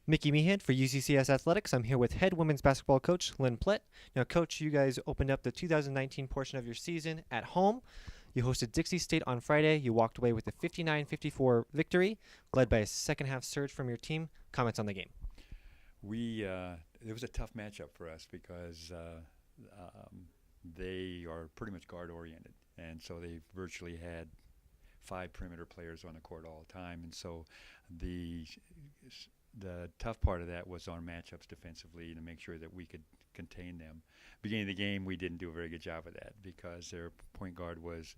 Mickey Meehan for UCCS Athletics. I'm here with head women's basketball coach Lynn Plett. Now, Coach, you guys opened up the 2019 portion of your season at home. You hosted Dixie State on Friday. You walked away with a 59-54 victory, led by a second-half surge from your team. Comments on the game? It was a tough matchup for us because they are pretty much guard-oriented, and so they virtually had 5 perimeter players on the court all the time, and so the tough part of that was our matchups defensively to make sure that we could contain them. Beginning of the game, we didn't do a very good job of that because their point guard was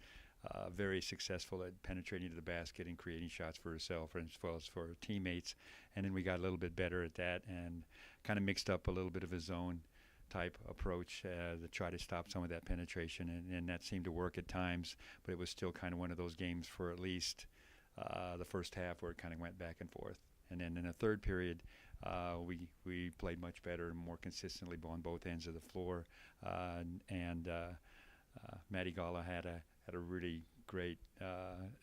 very successful at penetrating to the basket and creating shots for herself as well as for her teammates. And then we got a little bit better at that and kind of mixed up a little bit of a zone type approach to try to stop some of that penetration, and that seemed to work at times, but it was still kind of one of those games for at least the first half where it kind of went back and forth. And then in the third period, we played much better and more consistently on both ends of the floor, and Maddie Gala had a really great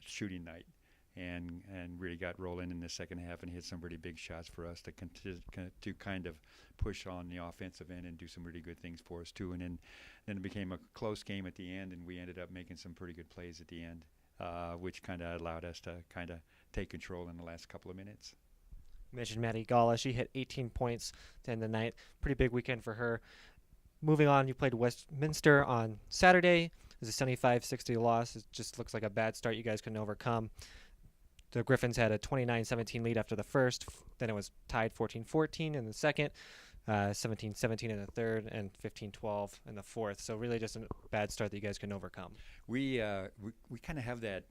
shooting night. And really got rolling in the second half and hit some really big shots for us to kind of push on the offensive end and do some really good things for us too. And then it became a close game at the end, and we ended up making some pretty good plays at the end, which kind of allowed us to kind of take control in the last couple of minutes. You mentioned Maddie Gala. She hit 18 points to end the night. Pretty big weekend for her. Moving on, you played Westminster on Saturday. It was a 75-60 loss. It just looks like a bad start you guys couldn't overcome. The Griffins had a 29-17 lead after the first. Then it was tied 14-14 in the second, 17-17 in the third, and 15-12 in the fourth. So really just a bad start that you guys couldn't overcome. We kind of have that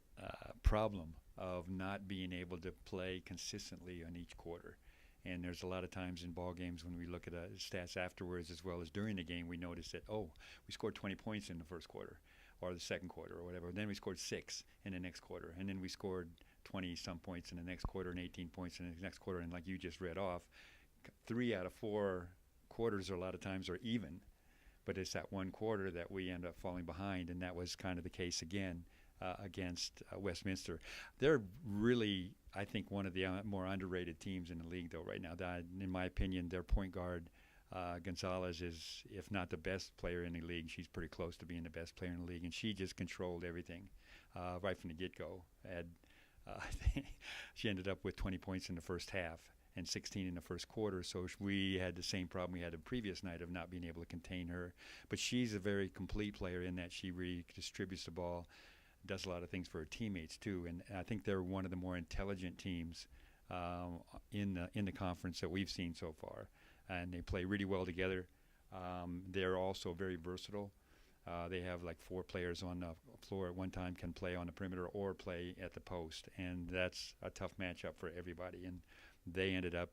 problem of not being able to play consistently on each quarter. And there's a lot of times in ball games when we look at stats afterwards as well as during the game, we notice that, we scored 20 points in the first quarter or the second quarter or whatever. Then we scored 6 in the next quarter. And then we scored 20-some points in the next quarter and 18 points in the next quarter. And like you just read off, 3 out of 4 quarters a lot of times are even. But it's that one quarter that we end up falling behind, and that was kind of the case again against Westminster. They're really, I think, one of the more underrated teams in the league, though, right now. In my opinion, their point guard, Gonzalez, is, if not the best player in the league, she's pretty close to being the best player in the league, and she just controlled everything right from the get-go. She ended up with 20 points in the first half and 16 in the first quarter, so we had the same problem we had the previous night of not being able to contain her. But she's a very complete player in that she redistributes the ball, does a lot of things for her teammates too, and I think they're one of the more intelligent teams in the conference that we've seen so far, and they play really well together. They're also very versatile. They have like 4 players on the floor at one time, can play on the perimeter or play at the post, and that's a tough matchup for everybody. And they ended up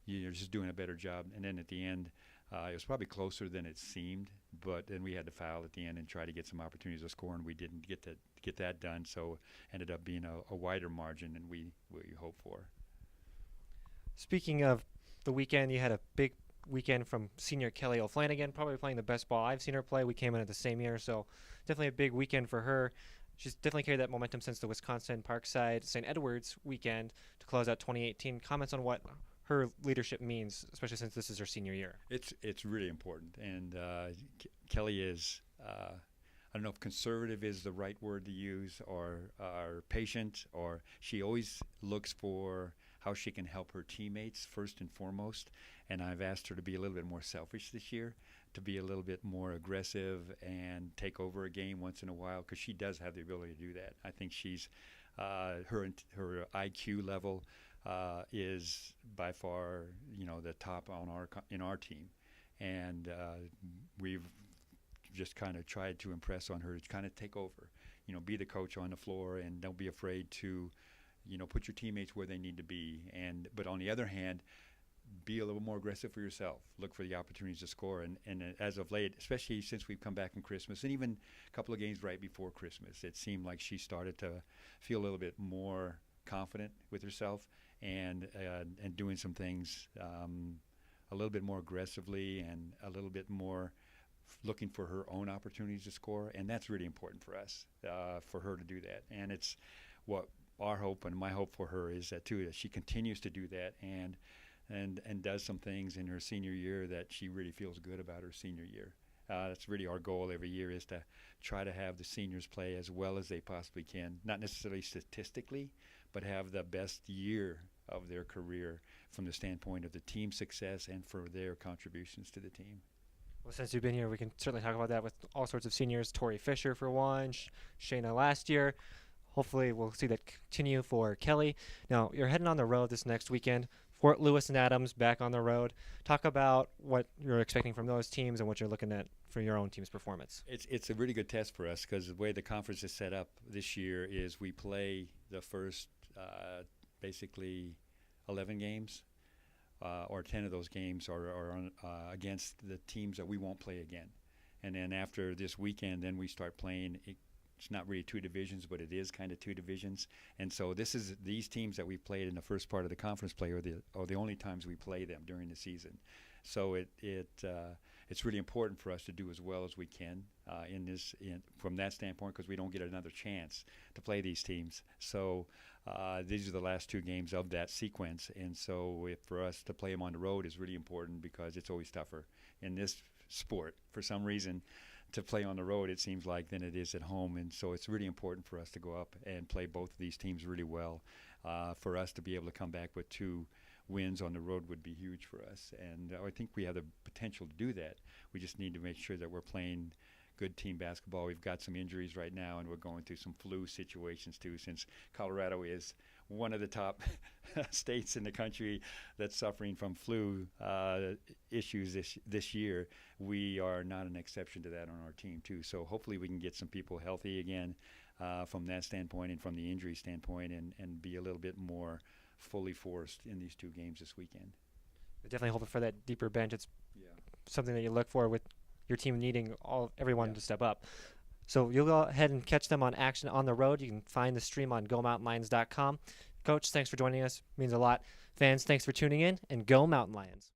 just doing a better job. And then at the end, it was probably closer than it seemed, but then we had to foul at the end and try to get some opportunities to score, and we didn't get that done. So ended up being a wider margin than we hoped for. Speaking of the weekend, you had a big weekend from senior Kelly O'Flanagan, probably playing the best ball I've seen her play. We came in at the same year, so definitely a big weekend for her. She's definitely carried that momentum since the Wisconsin Parkside St. Edwards weekend to close out 2018. Comments on what her leadership means, especially since this is her senior year? It's really important, and Kelly is I don't know if conservative is the right word to use, or patient, or she always looks for how she can help her teammates first and foremost. And I've asked her to be a little bit more selfish this year, to be a little bit more aggressive and take over a game once in a while, because she does have the ability to do that. I think she's her IQ level is by far the top in our team, and we've just kind of tried to impress on her to kind of take over, be the coach on the floor, and don't be afraid to put your teammates where they need to be. But on the other hand, be a little more aggressive for yourself. Look for the opportunities to score. And as of late, especially since we've come back from Christmas, and even a couple of games right before Christmas, it seemed like she started to feel a little bit more confident with herself and doing some things a little bit more aggressively and a little bit more looking for her own opportunities to score. And that's really important for us, for her to do that. And it's what our hope and my hope for her is that too, that she continues to do that, and and does some things in her senior year that she really feels good about her senior year. That's really our goal every year, is to try to have the seniors play as well as they possibly can, not necessarily statistically, but have the best year of their career from the standpoint of the team success and for their contributions to the team. Well, since you've been here, we can certainly talk about that with all sorts of seniors. Tori Fisher, for one, Shayna last year. Hopefully, we'll see that continue for Kelly. Now, you're heading on the road this next weekend. Fort Lewis and Adams back on the road. Talk about what you're expecting from those teams and what you're looking at for your own team's performance. It's a really good test for us, because the way the conference is set up this year is we play the first basically 11 games, or 10 of those games are on, against the teams that we won't play again. And then after this weekend, then we start playing. It's not really two divisions, but it is kind of two divisions. And so these teams that we played in the first part of the conference play are the only times we play them during the season. So it's really important for us to do as well as we can from that standpoint, because we don't get another chance to play these teams. So these are the last two games of that sequence, and so for us to play them on the road is really important, because it's always tougher in this sport for some reason to play on the road, it seems like, than it is at home. And so it's really important for us to go up and play both of these teams really well. For us to be able to come back with 2 wins on the road would be huge for us, and I think we have the potential to do that. We just need to make sure that we're playing good team basketball. We've got some injuries right now, and we're going through some flu situations too, since Colorado is one of the top states in the country that's suffering from flu issues this year. We are not an exception to that on our team too. So hopefully we can get some people healthy again from that standpoint and from the injury standpoint, and be a little bit more fully forced in these 2 games this weekend. Definitely hoping for that deeper bench. It's something that you look for with your team needing everyone to step up. So you'll go ahead and catch them on action on the road. You can find the stream on GoMountainLions.com. Coach, thanks for joining us. It means a lot. Fans, thanks for tuning in, and go Mountain Lions.